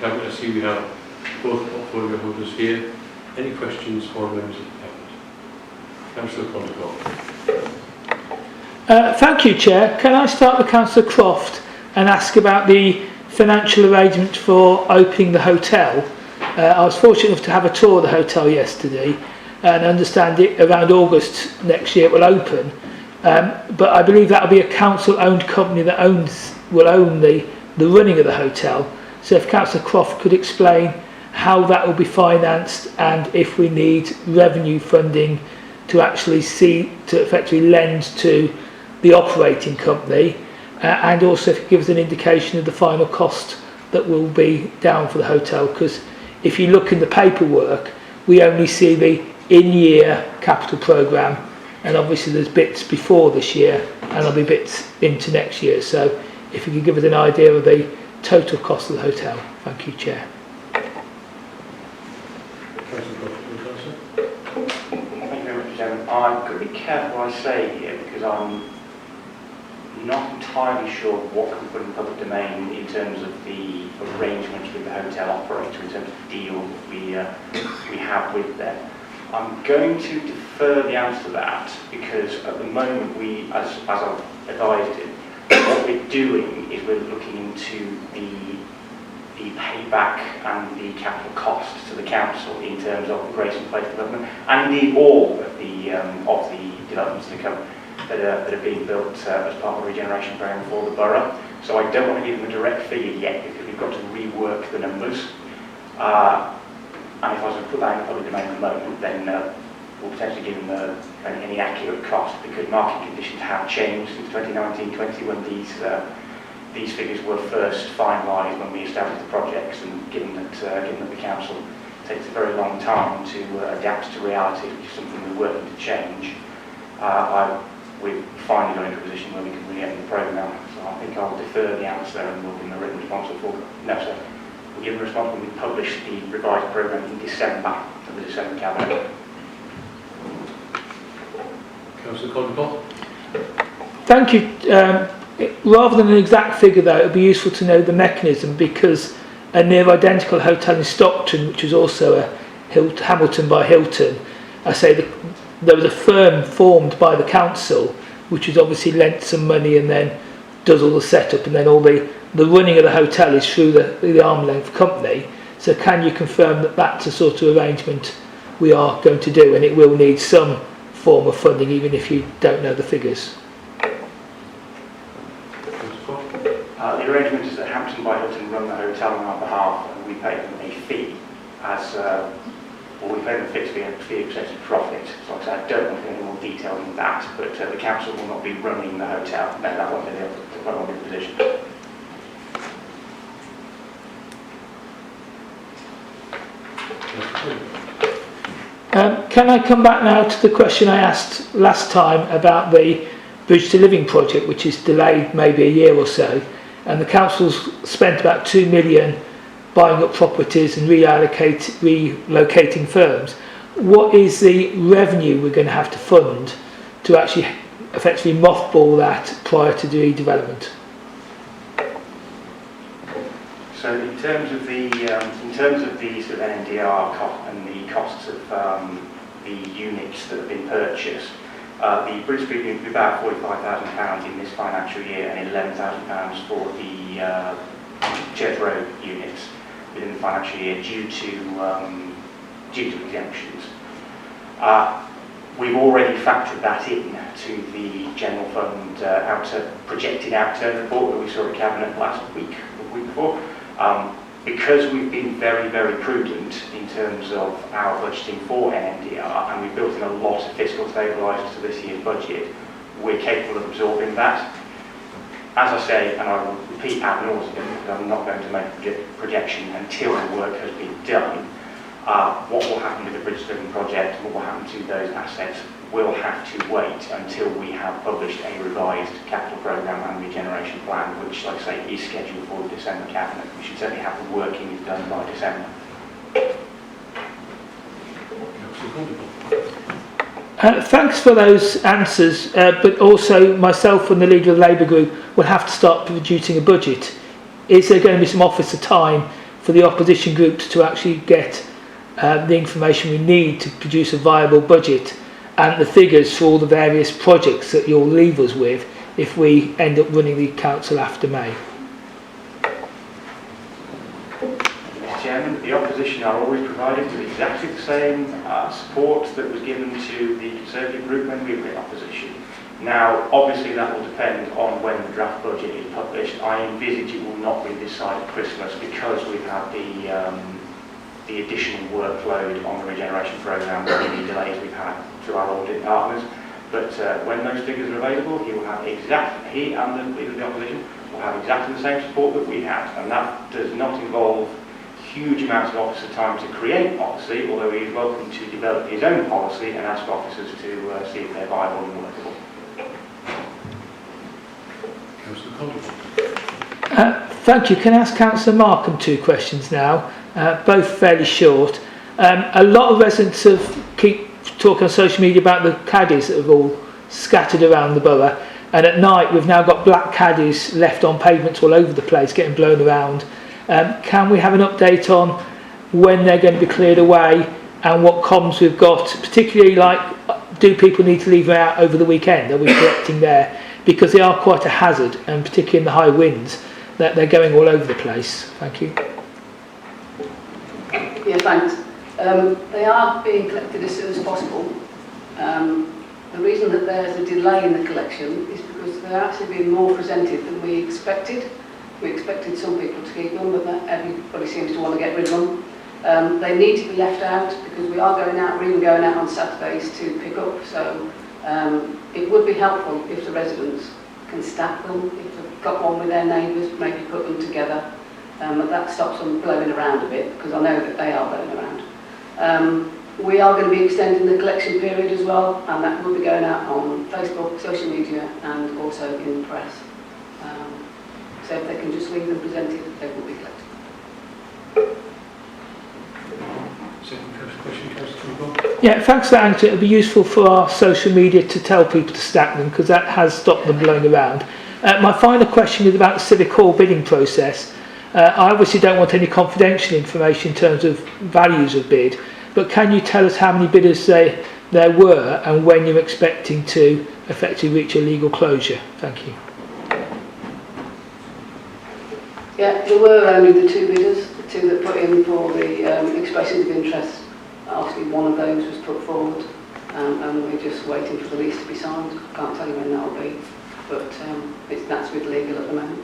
Cabinet. I see we have both portfolio holders here. Any questions for members of the Cabinet? Councillor Condacott. Thank you, Chair. Can I start with Councillor Croft and ask about the financial arrangement for opening the hotel? I was fortunate enough to have a tour of the hotel yesterday and understand it around August next year it will open. But I believe that will be a council-owned company that will own the running of the hotel. So if Councillor Croft could explain how that will be financed and if we need revenue funding to actually effectively lend to the operating company, and also if it gives an indication of the final cost that will be down for the hotel, because if you look in the paperwork we only see the in-year capital programme, and obviously there's bits before this year and there'll be bits into next year. So if you could give us an idea of the total cost of the hotel. Thank you, Chair. Thank you very much, Chairman. I've got to be careful what I say here because I'm not entirely sure what can be put in the public domain in terms of the arrangements with the hotel operator, in terms of the deal we have with them. I'm going to defer the answer to that because at the moment we, as I've advised it, what we're doing is we're looking into the payback and the capital cost to the council in terms of the Grace and Place development, and indeed all of the developments to come that are being built as part of the regeneration programme for the borough. So I don't want to give them a direct figure yet because we've got to rework the numbers. And if I was to put that in the public domain at the moment, then we'll potentially give them an inaccurate cost because market conditions have changed since 2019-20 when these figures were first finalised when we established the projects, and given that the council takes a very long time to adapt to reality, which is something we're working to change, we've finally got into a position where we can really open the programme. So I think I'll defer the answer and we'll give them a written response before. No, sir. We'll give them a response when we publish the revised programme in December for the December Cabinet. Councillor Condacott. Thank you. Rather than an exact figure though, it would be useful to know the mechanism, because a near identical hotel in Stockton, which was also a Hamilton by Hilton, there was a firm formed by the council which has obviously lent some money and then does all the setup, and then all the running of the hotel is through the arm's length company. So can you confirm that that's a sort of arrangement we are going to do, and it will need some form of funding even if you don't know the figures? The arrangement is that Hampton by Hilton run the hotel on our behalf and we pay them a fee we pay them a fixed fee and a fee of percentage profit. So like I said, I don't want to go into more detail than that, but the council will not be running the hotel. No, that won't be the position. Can I come back now to the question I asked last time about the Bridge to Living project, which is delayed maybe a year or so, and the council's spent about 2 million buying up properties and relocating firms. What is the revenue we're going to have to fund to actually effectively mothball that prior to the redevelopment? So in terms of the sort of NMDR cost and the costs of the units that have been purchased, the bridge fee will be about £45,000 in this financial year and £11,000 for the Church Road units within the financial year due to exemptions. We've already factored that in to the general fund projected outturn report that we saw at Cabinet last week or the week before. Because we've been very, very prudent in terms of our budgeting for NMDR, and we've built in a lot of fiscal stabilisers to this year's budget, we're capable of absorbing that. As I say, and I will repeat ad nauseum, because I'm not going to make a projection until the work has been done, what will happen with the Bridge to Living project, what will happen to those assets, will have to wait until we have published a revised capital programme and regeneration plan, which, like I say, is scheduled for the December Cabinet. We should certainly have the working done by December. Thanks for those answers, but also myself and the leader of the Labour group will have to start producing a budget. Is there going to be some officer time for the opposition groups to actually get the information we need to produce a viable budget and the figures for all the various projects that you'll leave us with if we end up running the council after May. Mr. Chairman, the opposition are always provided with exactly the same support that was given to the Conservative group when we were in opposition. Now, obviously that will depend on when the draft budget is published. I envisage it will not be this side of Christmas because we've had the additional workload on the regeneration programme and the delays we've had through our audit partners. But when those figures are available, he and the leader of the opposition will have exactly the same support that we have, and that does not involve huge amounts of officer time to create policy, although he is welcome to develop his own policy and ask officers to see if they're viable and workable. Councillor Collins. Thank you. Can I ask Councillor Markham 2 questions now, both fairly short. A lot of residents keep talking on social media about the caddies that have all scattered around the borough, and at night we've now got black caddies left on pavements all over the place getting blown around. Can we have an update on when they're going to be cleared away and what comms we've got, particularly like do people need to leave them out over the weekend? Are we collecting there? Because they are quite a hazard, and particularly in the high winds, that they're going all over the place. Thank you. Yeah, thanks. They are being collected as soon as possible. The reason that there's a delay in the collection is because they're actually being more presented than we expected. We expected some people to keep them, but everybody seems to want to get rid of them. They need to be left out because we are going out, we're even going out on Saturdays to pick up. So it would be helpful if the residents can stack them, if they've got one with their neighbours, maybe put them together. But that stops them blowing around a bit, because I know that they are blowing around. We are going to be extending the collection period as well, and that will be going out on Facebook, social media, and also in the press. So if they can just leave them presented, they will be collected. Second question, Councillor Collins. Yeah, thanks for that answer. It would be useful for our social media to tell people to stack them, because that has stopped them blowing around. My final question is about the Civic Hall bidding process. I obviously don't want any confidential information in terms of values of bid, but can you tell us how many bidders there were and when you're expecting to effectively reach a legal closure? Thank you. Yeah, there were only the 2 bidders, the 2 that put in for the expressions of interest. Obviously one of those was put forward, and we're just waiting for the lease to be signed. I can't tell you when that will be, but that's with legal at the moment.